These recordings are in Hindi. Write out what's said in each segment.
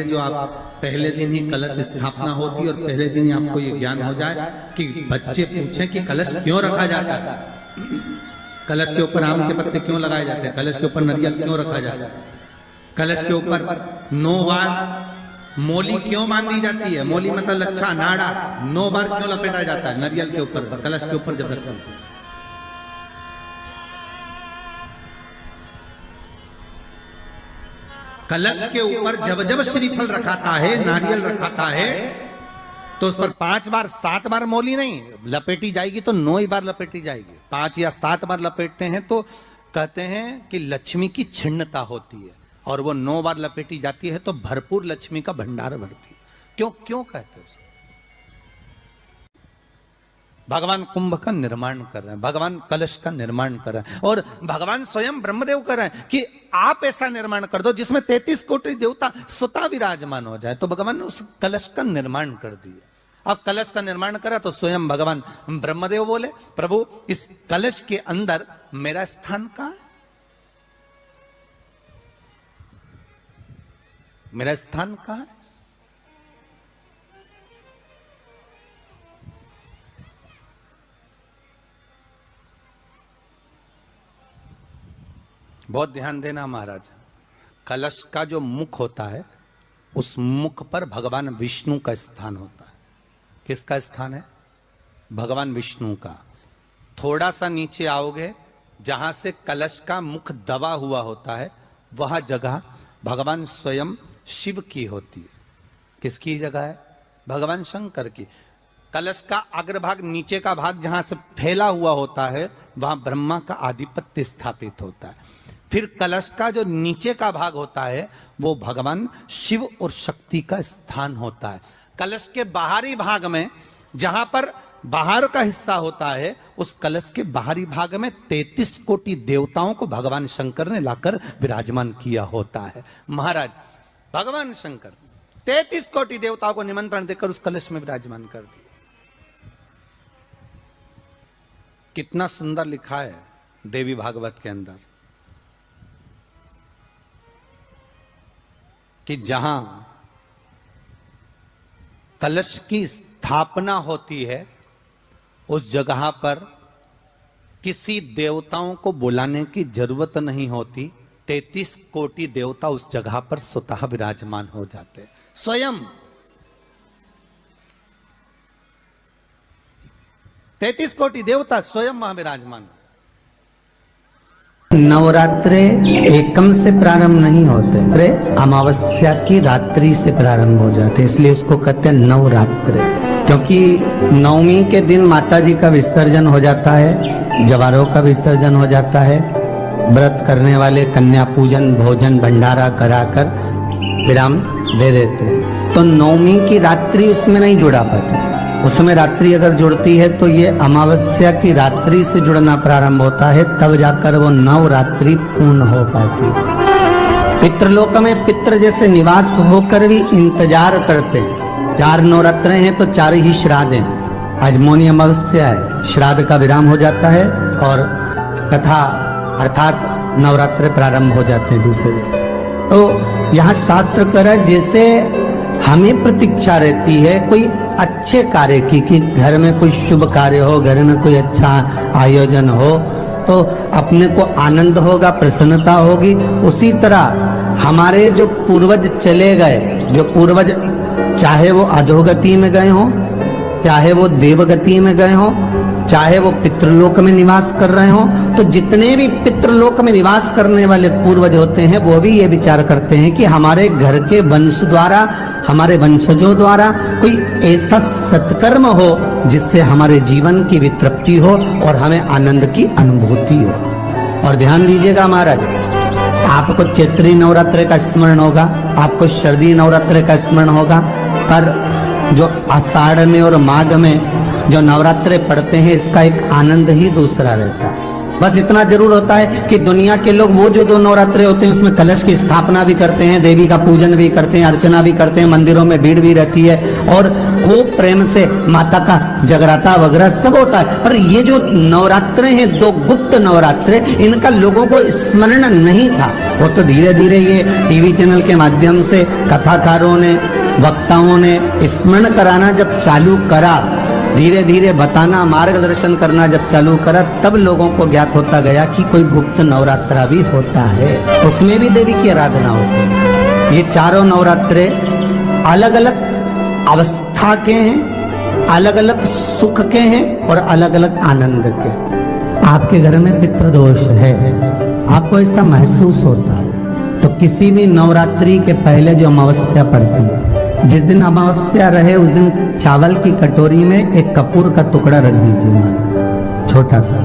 जो आप पहले दिन ही कलश स्थापना होती है और पहले दिन ही आपको ये ज्ञान हो जाए कि बच्चे पूछें कि कलश क्यों रखा जाता है, कलश के ऊपर आम के पत्ते क्यों लगाए जाते हैं, कलश के ऊपर नारियल क्यों रखा जाता है, कलश के ऊपर 9 बार मोली क्यों बांधी जाती है, मोली मतलब लच्छा नाड़ा 9 बार क्यों लपेटा जाता है नारियल के ऊपर, कलश के ऊपर जब रखते हैं। कलश के ऊपर जब जब श्रीफल रखाता है, नारियल रखाता है, तो उस पर 5 बार 7 बार मोली नहीं लपेटी जाएगी, तो 9 ही बार लपेटी जाएगी। 5 या 7 बार लपेटते हैं तो कहते हैं कि लक्ष्मी की छिन्नता होती है, और वो 9 बार लपेटी जाती है तो भरपूर लक्ष्मी का भंडार भरती है। क्यों क्यों कहते हैं? भगवान कुंभ का निर्माण कर रहे हैं, भगवान कलश का निर्माण कर रहे हैं, और भगवान स्वयं ब्रह्मदेव कर रहे हैं कि आप ऐसा निर्माण कर दो जिसमें 33 कोटि देवता स्वतः विराजमान हो जाए। तो भगवान ने उस कलश का निर्माण कर दिया। अब कलश का निर्माण करा तो स्वयं भगवान ब्रह्मदेव बोले, प्रभु इस कलश के अंदर मेरा स्थान कहां है, मेरा स्थान कहां है? बहुत ध्यान देना महाराज, कलश का जो मुख होता है उस मुख पर भगवान विष्णु का स्थान होता है। किसका स्थान है? भगवान विष्णु का। थोड़ा सा नीचे आओगे, जहां से कलश का मुख दबा हुआ होता है, वह जगह भगवान स्वयं शिव की होती है। किसकी जगह है? भगवान शंकर की। कलश का अग्रभाग, नीचे का भाग जहां से फैला हुआ होता है, वहां ब्रह्मा का आधिपत्य स्थापित होता है। फिर कलश का जो नीचे का भाग होता है वो भगवान शिव और शक्ति का स्थान होता है। कलश के बाहरी भाग में, जहां पर बाहर का हिस्सा होता है, उस कलश के बाहरी भाग में 33 कोटि देवताओं को भगवान शंकर ने लाकर विराजमान किया होता है। महाराज भगवान शंकर 33 कोटि देवताओं को निमंत्रण देकर उस कलश में विराजमान कर दिया। कितना सुंदर लिखा है देवी भागवत के अंदर कि जहां कलश की स्थापना होती है उस जगह पर किसी देवताओं को बुलाने की जरूरत नहीं होती। 33 कोटि देवता उस जगह पर स्वतः विराजमान हो जाते हैं। स्वयं 33 कोटि देवता स्वयं वहां विराजमान। नवरात्रे एकम से प्रारंभ नहीं होते, अमावस्या की रात्रि से प्रारंभ हो जाते, इसलिए उसको कहते हैं नवरात्रे। क्योंकि नवमी के दिन माता जी का विसर्जन हो जाता है, जवारों का विसर्जन हो जाता है, व्रत करने वाले कन्या पूजन भोजन भंडारा कराकर विराम दे देते। तो नवमी की रात्रि उसमें नहीं जुड़ा पाती, उसमें रात्रि अगर जुड़ती है तो ये अमावस्या की रात्रि से जुड़ना प्रारंभ होता है, तब जाकर वो नवरात्रि पूर्ण हो पाती है। पितृलोक में पितृ जैसे निवास होकर भी इंतजार करते हैं। 4 नवरात्रे हैं तो 4 ही श्राद्ध हैं। आज मौनी अमावस्या है, श्राद्ध का विराम हो जाता है और कथा अर्थात नवरात्रे प्रारंभ हो जाते हैं दूसरे दिन। तो यहाँ शास्त्र कह रहा है जैसे हमें प्रतीक्षा रहती है कोई अच्छे कार्य की, कि घर में कोई शुभ कार्य हो, घर में कोई अच्छा आयोजन हो तो अपने को आनंद होगा, प्रसन्नता होगी। उसी तरह हमारे जो पूर्वज चले गए, जो पूर्वज चाहे वो अधोगति में गए हों, चाहे वो देवगति में गए हों, चाहे वो पितृलोक में निवास कर रहे हों, तो जितने भी पितृलोक में निवास करने वाले पूर्वज होते हैं वो भी ये विचार करते हैं कि हमारे घर के वंश द्वारा, हमारे वंशजों द्वारा कोई ऐसा सत्कर्म हो जिससे हमारे जीवन की वितृप्ति हो और हमें आनंद की अनुभूति हो। और ध्यान दीजिएगा महाराज, आपको चैत्री नवरात्रि का स्मरण होगा, आपको शरदी नवरात्रि का स्मरण होगा, पर जो आषाढ़ में और माघ में जो नवरात्रे पढ़ते हैं इसका एक आनंद ही दूसरा रहता है। बस इतना जरूर होता है कि दुनिया के लोग वो जो 2 नवरात्रे होते हैं उसमें कलश की स्थापना भी करते हैं, देवी का पूजन भी करते हैं, अर्चना भी करते हैं, मंदिरों में भीड़ भी रहती है और खूब प्रेम से माता का जगराता वगैरह सब होता है। पर ये जो नवरात्रे हैं 2 गुप्त नवरात्रे, इनका लोगों को स्मरण नहीं था। वो तो धीरे धीरे ये टीवी चैनल के माध्यम से कथाकारों ने, वक्ताओं ने स्मरण कराना जब चालू करा, धीरे धीरे बताना, मार्गदर्शन करना जब चालू करा, तब लोगों को ज्ञात होता गया कि कोई गुप्त नवरात्रा भी होता है, उसमें भी देवी की आराधना होती है। ये चारों नवरात्रे अलग अलग अवस्था के हैं, अलग अलग सुख के हैं और अलग अलग आनंद के। आपके घर में पितृदोष है, आपको ऐसा महसूस होता है, तो किसी भी नवरात्रि के पहले जो अमावस्या पड़ती है, जिस दिन अमावस्या रहे उस दिन चावल की कटोरी में एक कपूर का टुकड़ा रख दीजिए, छोटा सा,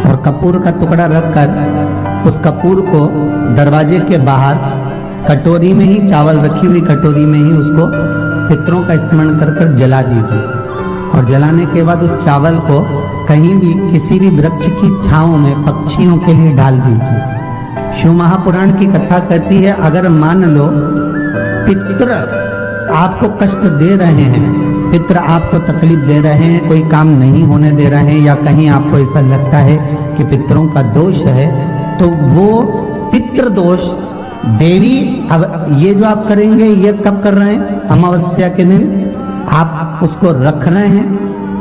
और कपूर का टुकड़ा रखकर उस कपूर को दरवाजे के बाहर कटोरी में ही, चावल रखी हुई कटोरी में ही उसको पितरों का स्मरण कर कर जला दीजिए। और जलाने के बाद उस चावल को कहीं भी किसी भी वृक्ष की छांव में पक्षियों के लिए डाल दीजिए। शिव महापुराण की कथा कहती है, अगर मान लो पितृ आपको कष्ट दे रहे हैं, पितृ आपको तकलीफ दे रहे हैं, कोई काम नहीं होने दे रहे हैं, या कहीं आपको ऐसा लगता है कि पितरों का दोष है, तो वो पितृ दोष देवी, अब ये जो आप करेंगे ये कब कर रहे हैं? अमावस्या के दिन आप उसको रख रहे हैं,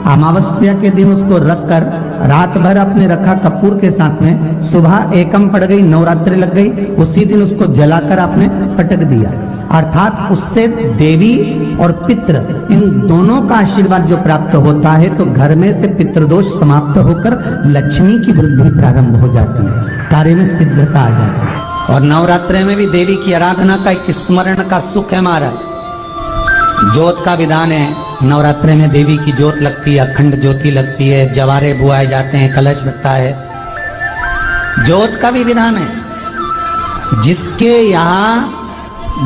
अमावस्या के दिन उसको रखकर रात भर आपने रखा कपूर के साथ में, सुबह एकम पड़ गई, नवरात्रि लग गई, उसी दिन उसको जलाकर आपने पटक दिया। अर्थात उससे देवी और पितृ इन दोनों का आशीर्वाद जो प्राप्त होता है, तो घर में से पितृदोष समाप्त होकर लक्ष्मी की वृद्धि प्रारंभ हो जाती है, कार्य में सिद्धता आ जाती है। और नवरात्रि में भी देवी की आराधना का एक स्मरण का सुख है महाराज। ज्योत का विधान है, नवरात्रि में देवी की ज्योत लगती है, अखंड ज्योति लगती है, जवारे बुआए जाते हैं, कलश लगता है, ज्योत का भी विधान है। जिसके यहाँ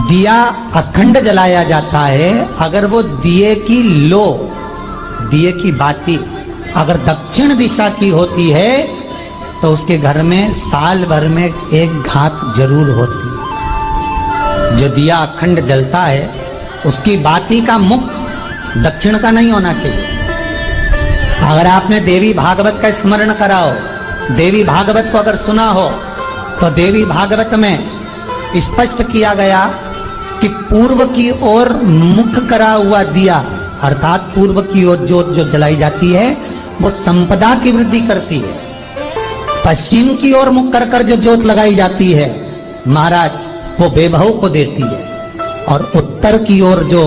दिया अखंड जलाया जाता है, अगर वो दिए की लो, दिए की बाती अगर दक्षिण दिशा की होती है, तो उसके घर में साल भर में एक घात जरूर होती है। जो दिया अखंड जलता है उसकी बाती का मुख दक्षिण का नहीं होना चाहिए। अगर आपने देवी भागवत का स्मरण करा हो, देवी भागवत को अगर सुना हो, तो देवी भागवत में स्पष्ट किया गया कि पूर्व की ओर मुख करा हुआ दिया, अर्थात पूर्व की ओर ज्योत जो जलाई जाती है वो संपदा की वृद्धि करती है। पश्चिम की ओर मुख कर कर जो ज्योत लगाई जाती है महाराज, वो बेबहू को देती है। और उत्तर की ओर जो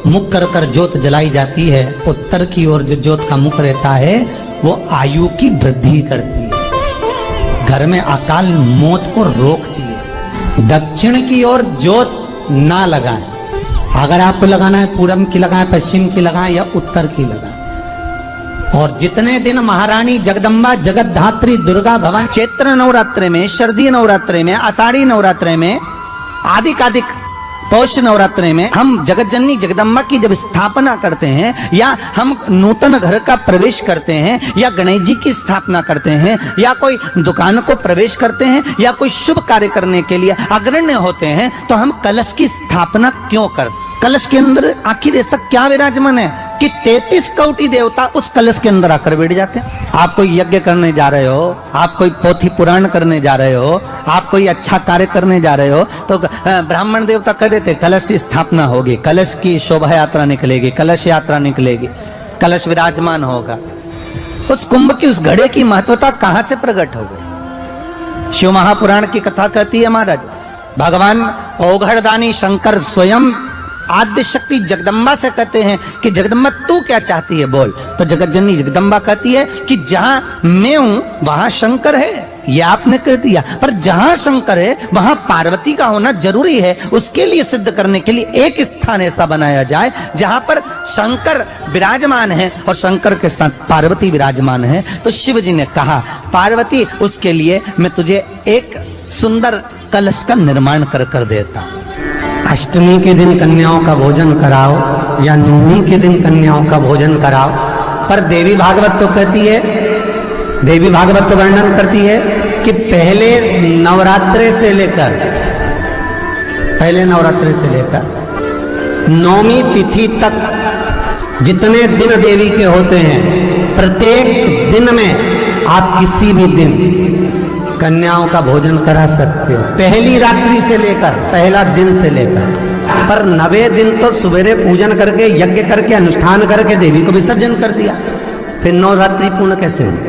मुख कर कर ज्योत जलाई जाती है, उत्तर की ओर जो ज्योत का मुख रहता है, वो आयु की वृद्धि करती है, घर में अकाल मौत को रोकती है। दक्षिण की ओर ज्योत ना लगाएं, अगर आपको लगाना है पूरब की लगाएं, पश्चिम की लगाएं या उत्तर की लगाएं। और जितने दिन महारानी जगदम्बा जगतधात्री दुर्गा भवानी चैत्र नवरात्रि में, शारदीय नवरात्रि में, आषाढ़ी नवरात्रि में, आदिकादिक पौष नवरात्रि में हम जगत जननी जगदम्बा की जब स्थापना करते हैं, या हम नूतन घर का प्रवेश करते हैं, या गणेश जी की स्थापना करते हैं, या कोई दुकान को प्रवेश करते हैं, या कोई शुभ कार्य करने के लिए अग्रण्य होते हैं, तो हम कलश की स्थापना क्यों करते? कलश के अंदर आखिर ऐसा क्या विराजमान है कि 33 कोटि देवता उस कलश के अंदर आकर बैठ जाते हैं? आप कोई यज्ञ करने जा रहे हो, आप कोई पोथी पुराण करने जा रहे हो, आप कोई अच्छा कार्य करने जा रहे हो, तो ब्राह्मण देवता कह देते कलश की स्थापना होगी, कलश की शोभा यात्रा निकलेगी, कलश यात्रा निकलेगी, कलश विराजमान होगा। उस कुंभ की उस घड़े की महत्वता कहां से प्रकट हो गई? शिव महापुराण की कथा कहती है महाराज, भगवान ओघड़दानी शंकर स्वयं आद्य शक्ति जगदम्बा से कहते हैं कि जगदम्बा तू क्या चाहती है बोल। तो जगत जननी जगदम्बा कहती है कि जहां मैं हूं वहां शंकर है, ये आपने कह दिया, पर जहां शंकर है वहां पार्वती का होना जरूरी है। उसके लिए सिद्ध करने के लिए एक स्थान ऐसा बनाया जाए जहां पर शंकर विराजमान है और शंकर के साथ पार्वती विराजमान है। तो शिव जी ने कहा, पार्वती उसके लिए मैं तुझे एक सुंदर कलश का निर्माण कर देता। अष्टमी के दिन कन्याओं का भोजन कराओ या नवमी के दिन कन्याओं का भोजन कराओ, पर देवी भागवत तो कहती है देवी भागवत वर्णन करती है कि पहले नवरात्रे से लेकर नौमी तिथि तक जितने दिन देवी के होते हैं, प्रत्येक दिन में आप किसी भी दिन कन्याओं का भोजन करा सकते हो, पहली रात्रि से लेकर, पहला दिन से लेकर। पर 9वें दिन तो सवेरे पूजन करके, यज्ञ करके, अनुष्ठान करके देवी को विसर्जन कर दिया। फिर नवरात्रि पूर्ण कैसे हुई?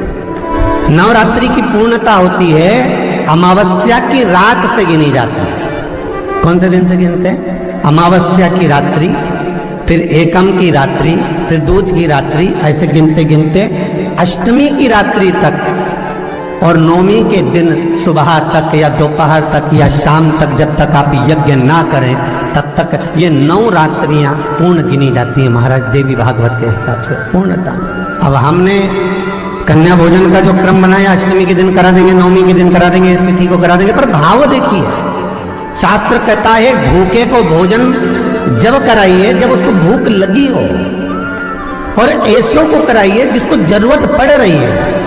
नवरात्रि की पूर्णता होती है अमावस्या की रात से गिनी जाती है। कौन से दिन से गिनते हैं? अमावस्या की रात्रि, फिर एकम की रात्रि, फिर दूज की रात्रि, ऐसे गिनते गिनते अष्टमी की रात्रि तक और नौमी के दिन सुबह तक या दोपहर तक या शाम तक, जब तक आप यज्ञ ना करें तब तक ये 9 रात्रियां पूर्ण गिनी जाती हैं महाराज देवी भागवत के हिसाब से पूर्णता। अब हमने कन्या भोजन का जो क्रम बनाया, अष्टमी के दिन करा देंगे, नौमी के दिन करा देंगे, इस तिथि को करा देंगे, पर भाव देखिए, शास्त्र कहता है भूखे को भोजन जब कराइए जब उसको भूख लगी हो, और ऐसों को कराइए जिसको जरूरत पड़ रही है।